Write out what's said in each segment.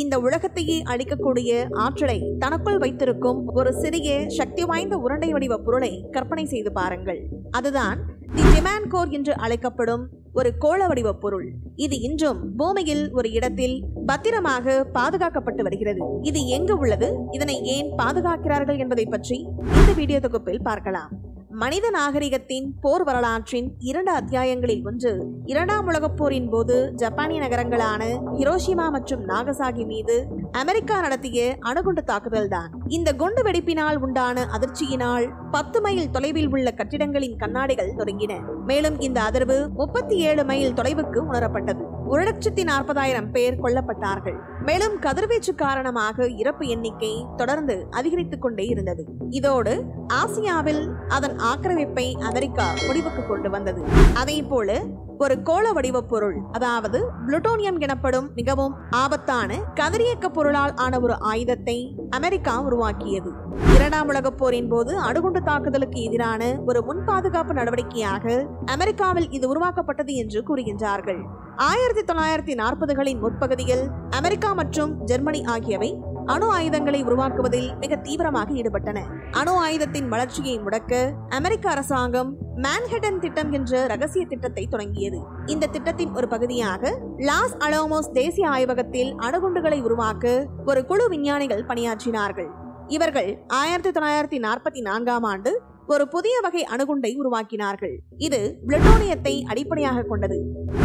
இந்த உலகத்தையே அழிக்கக்கூடிய ஆற்றலை தனக்குள் வைத்திருக்கும் ஒரு சிறிய சக்தி வாய்ந்த உருண்டை வடிவ பொருளை கற்பனை செய்து பாருங்கள். அதுதான் தி டிமான்கோர் என்று அழைக்கப்படும் ஒரு கோள வடிவ பொருள். இது இன்றும் பூமியில் ஒரு இடத்தில் பத்திரமாக பாதுகாக்கப்பட்டு வருகிறது. இது எங்கு உள்ளது, இதனை ஏன் பாதுகாக்கிறார்கள் என்பதை பற்றி இந்த வீடியோ தொகுப்பில் பார்க்கலாம். மனித நாகரிகத்தின் போர் வரலாற்றின் 2 அத்தியாயங்களில் ஒன்று 2ஆம் உலகப் போரின் போது ஜப்பானிய நகரங்களான ஹிரோஷிமா மற்றும் நாகசாகி மீது அமெரிக்கா நடத்திய அணுகுண்டு தாக்குதல் தான். இந்த குண்டு வெடிப்பினால் உண்டான அதிர்ச்சியினால் 10 மைல் தொலைவில் உள்ள கட்டிடங்களின் கண்ணாடிகள் நொறுங்கின. மேலும் இந்த அதிர்வு 37 மைல் தொலைவுக்கு உணரப்பட்டது. 1,40,000 பேர் கொல்லப்பட்டார்கள். மேலும் கதிர்வீச்சு காரணமாக இறப்பு எண்ணிக்கை தொடர்ந்து அதிகரித்துக் கொண்டே இருந்தது. இதோடு ஆசியாவில் அதன் ஆக்கிரமிப்பை அமெரிக்கா முடிவுக்கு கொண்டு வந்தது. அதே போல ஒரு கோள வடிவ பொருள், அதாவது புளுட்டோனியம் எனப்படும் மிகவும் ஆபத்தான கதிரியக்க பொருளால் ஆன ஒரு ஆயுதத்தை அமெரிக்கா உருவாக்கியது. 2ஆம் உலகப் போரின் போது அணுகுண்டு தாக்குதலுக்கு எதிரான ஒரு முன் பாதுகாப்பு நடவடிக்கையாக அமெரிக்காவில் இது உருவாக்கப்பட்டது என்று கூறுகின்றார்கள். 1940களின் முற்பகுதியில் அமெரிக்கா மற்றும் ஜெர்மனி ஆகியவை அணு ஆயுதங்களை உருவாக்குவதில் மிக தீவிரமாக ஈடுபட்டன. அணு ஆயுதத்தின் வளர்ச்சியை முடக்க அமெரிக்க அரசாங்கம் மான்ஹட்டன் திட்டம் என்ற ரகசிய திட்டத்தை தொடங்கியது. இந்த திட்டத்தின் ஒரு பகுதியாக லாஸ் அலோமோஸ் தேசிய ஆய்வகத்தில் அணுகுண்டுகளை உருவாக்க ஒரு குழு விஞ்ஞானிகள் பணியாற்றினார்கள். இவர்கள் 1944ஆம் ஆண்டு ஒரு புதிய வகை அணுகுண்டை உருவாக்கினார்கள். இது புளுட்டோனியத்தை அடிப்படையாக கொண்டது.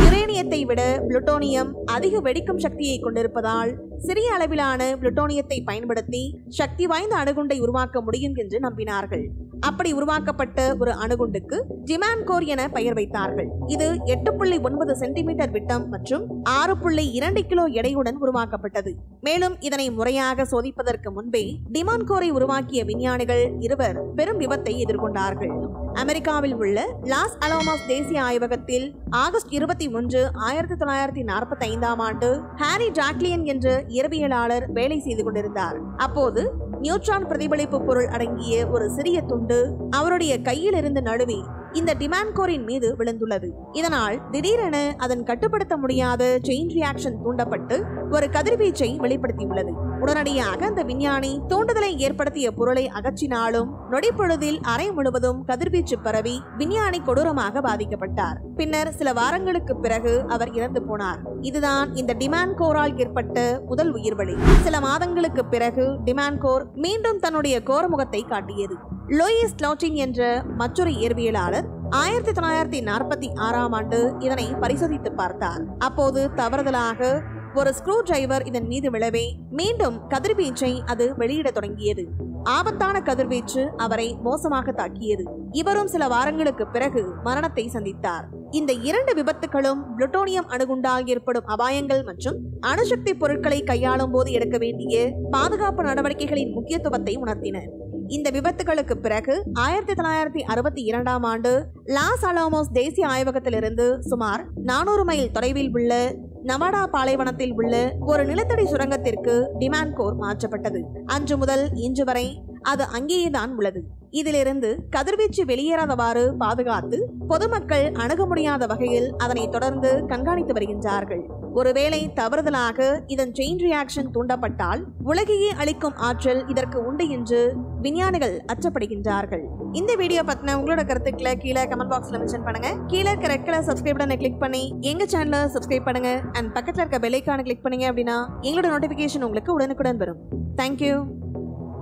யுரேனியத்தை விட புளுட்டோனியம் அதிக வெடிக்கும் சக்தியை கொண்டிருப்பதால் சிறிய அளவிலான புளுட்டோனியத்தை பயன்படுத்தி சக்தி வாய்ந்த அணுகுண்டை உருவாக்க முடியும் என்று நம்பினார்கள். அப்படி உருவாக்கப்பட்ட ஒரு அணுகுண்டுக்கு டிமான்கோர் என பெயர் வைத்தார்கள். இது 8.9 சென்டிமீட்டர் விட்டம் மற்றும் 6.2 கிலோ எடையுடன் உருவாக்கப்பட்டது. மேலும் இதனை முறையாக சோதிப்பதற்கு முன்பே டிமான்கோரை உருவாக்கிய விஞ்ஞானிகள் இருவர் பெரும் விபத்தை எதிர்கொண்டார்கள். அமெரிக்காவில் உள்ள லாஸ் அலோமோஸ் தேசிய ஆய்வகத்தில் ஆகஸ்ட் 21, 1945ஆம் ஆண்டு ஹாரி ஜாக்லியன் என்ற இயற்பியலாளர் வேலை செய்து கொண்டிருந்தார். அப்போது நியூட்ரான் பிரதிபலிப்பு பொருள் அடங்கிய ஒரு சிறிய துண்டு அவருடைய கையில் இருந்து நழுவி இந்த டிமான்கோரின் மீது விழுந்துள்ளது. இதனால் திடீரென அதன் கட்டுப்படுத்த முடியாத செயின் ரியாக்ஷன் தூண்டப்பட்டு ஒரு கதிர்வீச்சை வெளிப்படுத்தியுள்ளது. உடனடியாக அந்த விஞ்ஞானி தூண்டுதலை ஏற்படுத்திய பொருளை அகற்றினாலும் நொடிப்பொழுதில் அறை முழுவதும் கதிர்வீச்சு பரவி விஞ்ஞானி கொடூரமாக பாதிக்கப்பட்டார். பின்னர் சில வாரங்களுக்கு பிறகு அவர் இறந்து போனார். இதுதான் இந்த டிமான்கோரால் ஏற்பட்ட முதல் உயிர்வலி. சில மாதங்களுக்கு பிறகு டிமான்கோர் மீண்டும் தன்னுடைய கோரமுகத்தை காட்டியது. லூயிஸ் ஸ்லோட்டிங் என்ற மற்றொரு இயற்பியலாளர் 1946ஆம் ஆண்டு இதனை பரிசோதித்து பார்த்தார். அப்போது தவறுதலாக ஒரு ஸ்க்ரூ டிரைவர் இதன் மீது விழவே மீண்டும் கதிர்வீச்சை அது வெளியிட தொடங்கியது. ஆபத்தான கதிர்வீச்சு அவரை மோசமாக தாக்கியது. இவரும் சில வாரங்களுக்கு பிறகு மரணத்தை சந்தித்தார். இந்த 2 விபத்துகளும் புளுட்டோனியம் அணுகுண்டால் ஏற்படும் அபாயங்கள் மற்றும் அணுசக்தி பொருட்களை கையாளும் போது எடுக்க வேண்டிய பாதுகாப்பு நடவடிக்கைகளின் முக்கியத்துவத்தை உணர்த்தின. இந்த விபத்துகளுக்கு பிறகு 1962ஆம் ஆண்டு லாஸ் அலோமோஸ் தேசிய ஆய்வகத்திலிருந்து சுமார் 400 மைல் தொலைவில் உள்ள நவாடா பாலைவனத்தில் உள்ள ஒரு நிலத்தடி சுரங்கத்திற்கு டிமான்கோர் மாற்றப்பட்டது. அன்று முதல் இன்று வரை அது அங்கேயேதான் உள்ளது. இதிலிருந்து கதிர்வீச்சு வெளியேறாதவாறு பாதுகாத்து பொதுமக்கள் அணுக முடியாத வகையில் அதனை தொடர்ந்து கண்காணித்து வருகின்றார்கள். ஒருவேளை தவறுதலாக இதன் செயின் ரியாக்ஷன் தூண்டப்பட்டால் உலகையே அளிக்கும் ஆற்றல் இதற்கு உண்டு என்று விஞ்ஞானிகள் அச்சப்படுகின்றார்கள். இந்த வீடியோ பத்தின உங்களோட கருத்துக்களை கீழே கமெண்ட் பாக்ஸ்ல மென்ஷன் பண்ணுங்க. கீழே இருக்க ரெட் கலர் சப்ஸ்கிரைப் பட்டனை கிளிக் பண்ணி எங்க சேனலை சப்ஸ்கிரைப் பண்ணுங்க. அண்ட் பக்கத்துல இருக்க பெல் ஐகானை கிளிக் பண்ணீங்க அப்படின்னா எங்களோட நோட்டிபிகேஷன் உங்களுக்கு உடனுக்குடன் வரும். தேங்க்யூ.